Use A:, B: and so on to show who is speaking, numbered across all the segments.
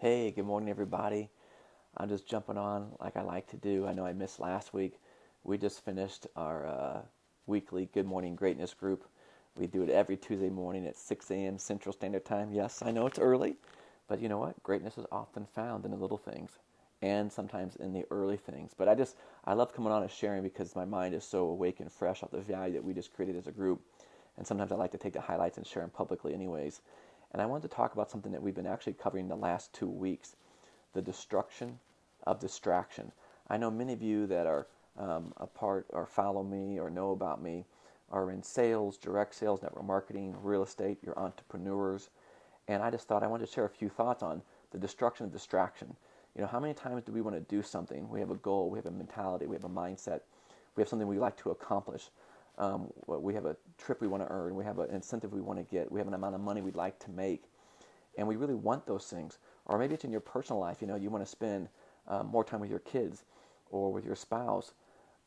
A: Hey, good morning, everybody. I'm just jumping on like I like to do. I know I missed last week. We just finished our weekly Good Morning Greatness group. We do it every Tuesday morning at 6 a.m. Central Standard Time. Yes, I know it's early, but you know what? Greatness is often found in the little things and sometimes in the early things. But I love coming on and sharing because my mind is so awake and fresh off the value that we just created as a group. And sometimes I like to take the highlights and share them publicly, anyways. And I wanted to talk about something that we've been actually covering the last 2 weeks, the destruction of distraction. I know many of you that are a part or follow me or know about me are in sales, direct sales, network marketing, real estate, you're entrepreneurs. And I just thought I wanted to share a few thoughts on the destruction of distraction. You know, how many times do we want to do something? We have a goal, we have a mentality, we have a mindset, we have something we like to accomplish. We have a trip we want to earn, we have an incentive we want to get, we have an amount of money we'd like to make, and we really want those things. Or maybe it's in your personal life, you want to spend more time with your kids or with your spouse,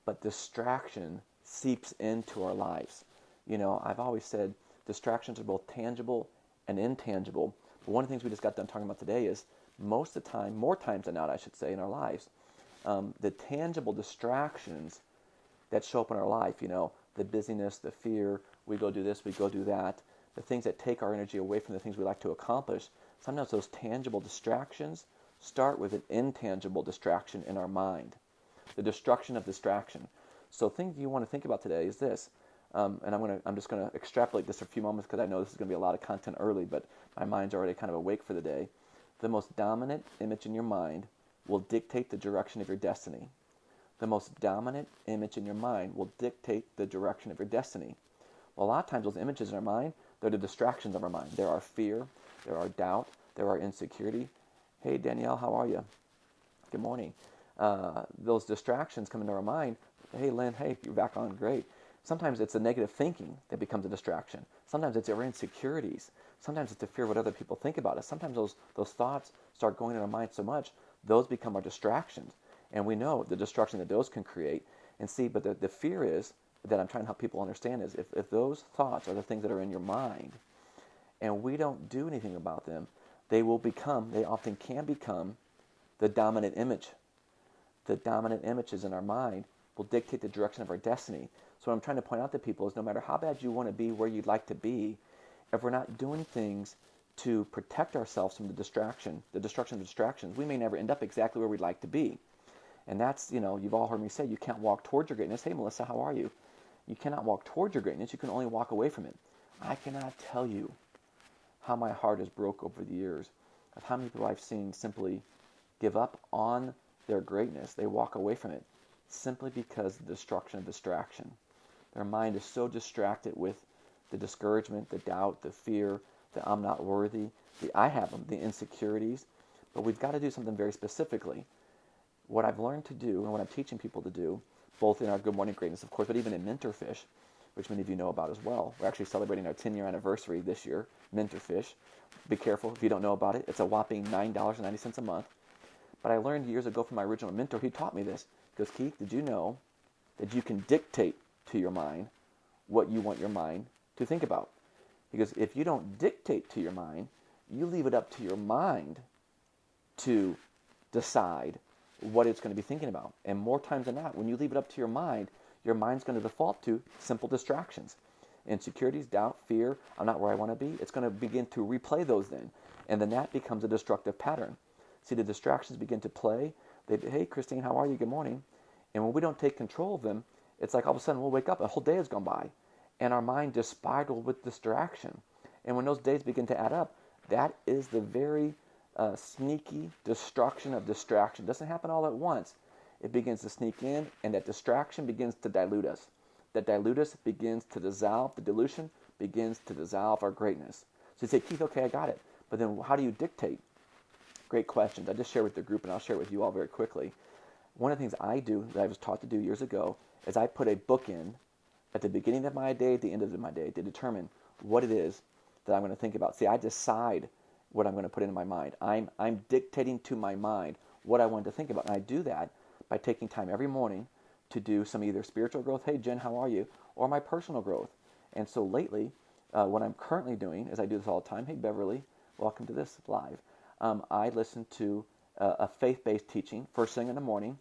A: but distraction seeps into our lives. I've always said distractions are both tangible and intangible. But one of the things we just got done talking about today is most of the time, more times than not, I should say, in our lives, the tangible distractions that show up in our life, the busyness, the fear, we go do this, we go do that, the things that take our energy away from the things we like to accomplish, sometimes those tangible distractions start with an intangible distraction in our mind, the destruction of distraction. So things you want to think about today is this, and I'm just going to extrapolate this for a few moments because I know this is going to be a lot of content early, but my mind's already kind of awake for the day. The most dominant image in your mind will dictate the direction of your destiny. The most dominant image in your mind will dictate the direction of your destiny. Well, a lot of times those images in our mind, they're the distractions of our mind. There are fear, there are doubt, there are insecurity. Hey, Danielle, how are you? Good morning. Those distractions come into our mind. Hey, Lynn, hey, you're back on, great. Sometimes it's the negative thinking that becomes a distraction. Sometimes it's our insecurities. Sometimes it's the fear of what other people think about us. Sometimes those thoughts start going in our mind so much, those become our distractions. And we know the destruction that those can create. And see, but the fear is, that I'm trying to help people understand is if those thoughts are the things that are in your mind and we don't do anything about them, they often can become the dominant image. The dominant images in our mind will dictate the direction of our destiny. So what I'm trying to point out to people is no matter how bad you want to be where you'd like to be, if we're not doing things to protect ourselves from the destruction of distractions, we may never end up exactly where we'd like to be. And that's, you've all heard me say, you can't walk towards your greatness. Hey, Melissa, how are you? You cannot walk towards your greatness. You can only walk away from it. I cannot tell you how my heart has broke over the years of how many people I've seen simply give up on their greatness. They walk away from it simply because of the destruction of distraction. Their mind is so distracted with the discouragement, the doubt, the fear, that I'm not worthy. I have them, the insecurities. But we've got to do something very specifically. What I've learned to do and what I'm teaching people to do, both in our Good Morning Greatness, of course, but even in Mentorfish, which many of you know about as well. We're actually celebrating our 10-year anniversary this year, Mentorfish. Be careful if you don't know about it. It's a whopping $9.90 a month. But I learned years ago from my original mentor, he taught me this. He goes, Keith, did you know that you can dictate to your mind what you want your mind to think about? He goes, if you don't dictate to your mind, you leave it up to your mind to decide what it's going to be thinking about. And more times than not, when you leave it up to your mind's going to default to simple distractions. Insecurities, doubt, fear, I'm not where I want to be. It's going to begin to replay those then. And then that becomes a destructive pattern. See, the distractions begin to play. Hey, Christine, how are you? Good morning. And when we don't take control of them, it's like all of a sudden we'll wake up, a whole day has gone by, and our mind just spiraled with distraction. And when those days begin to add up, that is the very sneaky destruction of distraction. It doesn't happen all at once. It begins to sneak in, and that distraction begins to dilute us. That dilute us begins to dissolve. The dilution begins to dissolve our greatness. So you say, Keith, okay, I got it. But then how do you dictate? Great questions. I just shared with the group, and I'll share it with you all very quickly. One of the things I do that I was taught to do years ago is I put a book in at the beginning of my day, at the end of my day, to determine what it is that I'm going to think about. See, I decide what I'm going to put into my mind. I'm dictating to my mind what I want to think about. And I do that by taking time every morning to do some either spiritual growth, hey Jen, how are you, or my personal growth. And so lately, what I'm currently doing is I do this all the time. Hey Beverly, welcome to this live. I listen to a faith-based teaching first thing in the morning,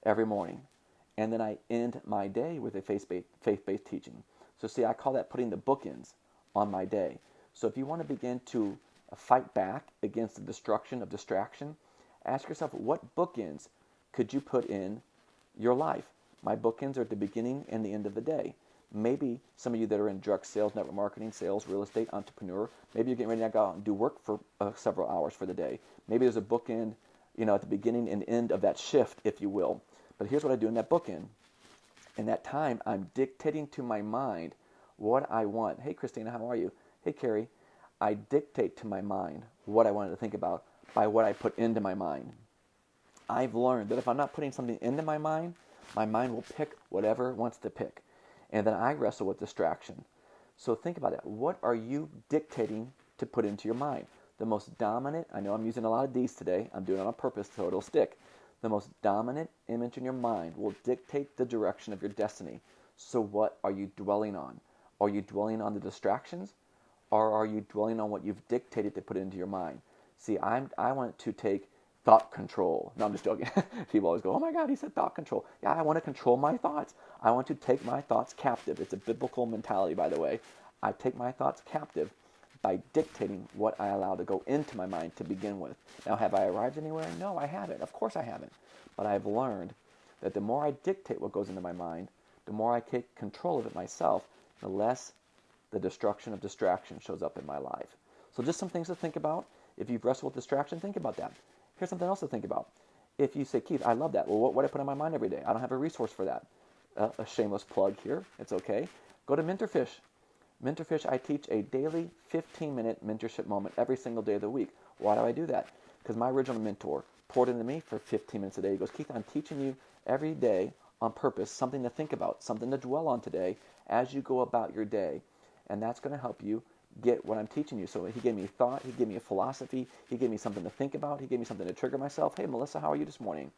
A: every morning. And then I end my day with a faith-based teaching. So see, I call that putting the bookends on my day. So if you want to begin to fight back against the destruction of distraction, ask yourself, what bookends could you put in your life? My bookends are at the beginning and the end of the day. Maybe some of you that are in direct sales, network marketing, sales, real estate, entrepreneur, maybe you're getting ready to go out and do work for several hours for the day. Maybe there's a bookend, at the beginning and end of that shift, if you will. But here's what I do in that bookend. In that time, I'm dictating to my mind what I want. Hey, Christina, how are you? Hey, Carrie. I dictate to my mind what I wanted to think about by what I put into my mind. I've learned that if I'm not putting something into my mind will pick whatever it wants to pick. And then I wrestle with distraction. So think about that. What are you dictating to put into your mind? The most dominant, I know I'm using a lot of D's today. I'm doing it on purpose so it'll stick. The most dominant image in your mind will dictate the direction of your destiny. So what are you dwelling on? Are you dwelling on the distractions? Or are you dwelling on what you've dictated to put into your mind? See, I want to take thought control. No, I'm just joking. People always go, oh my God, he said thought control. Yeah, I want to control my thoughts. I want to take my thoughts captive. It's a biblical mentality, by the way. I take my thoughts captive by dictating what I allow to go into my mind to begin with. Now, have I arrived anywhere? No, I haven't. Of course I haven't. But I've learned that the more I dictate what goes into my mind, the more I take control of it myself, the less the destruction of distraction shows up in my life. So just some things to think about. If you've wrestled with distraction, think about that. Here's something else to think about. If you say, Keith, I love that. Well, what do I put in my mind every day? I don't have a resource for that. A shameless plug here. It's okay. Go to Mentorfish. Mentorfish, I teach a daily 15-minute mentorship moment every single day of the week. Why do I do that? Because my original mentor poured into me for 15 minutes a day. He goes, Keith, I'm teaching you every day on purpose something to think about, something to dwell on today as you go about your day. And that's going to help you get what I'm teaching you. So he gave me thought, he gave me a philosophy, he gave me something to think about, he gave me something to trigger myself. Hey, Melissa, how are you this morning?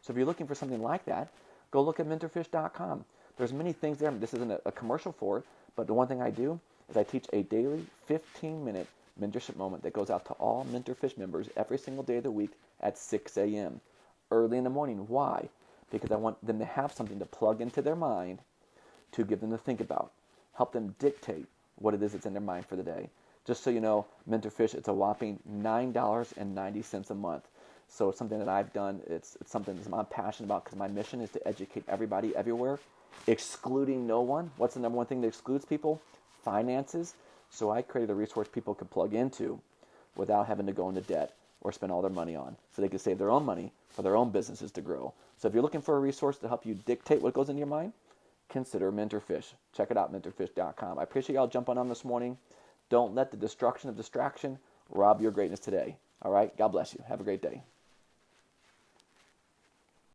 A: So if you're looking for something like that, go look at mentorfish.com. There's many things there. This isn't a commercial for it, but the one thing I do is I teach a daily 15-minute mentorship moment that goes out to all Mentorfish members every single day of the week at 6 a.m. early in the morning. Why? Because I want them to have something to plug into their mind to give them to think about, help them dictate what it is that's in their mind for the day. Just so you know, Mentorfish, it's a whopping $9.90 a month. So it's something that I've done. It's something that I'm passionate about because my mission is to educate everybody everywhere, excluding no one. What's the number one thing that excludes people? Finances. So I created a resource people could plug into without having to go into debt or spend all their money on. So they could save their own money for their own businesses to grow. So if you're looking for a resource to help you dictate what goes into your mind, consider Mentorfish. Check it out, mentorfish.com. I appreciate y'all jumping on this morning. Don't let the destruction of distraction rob your greatness today. All right? God bless you. Have a great day.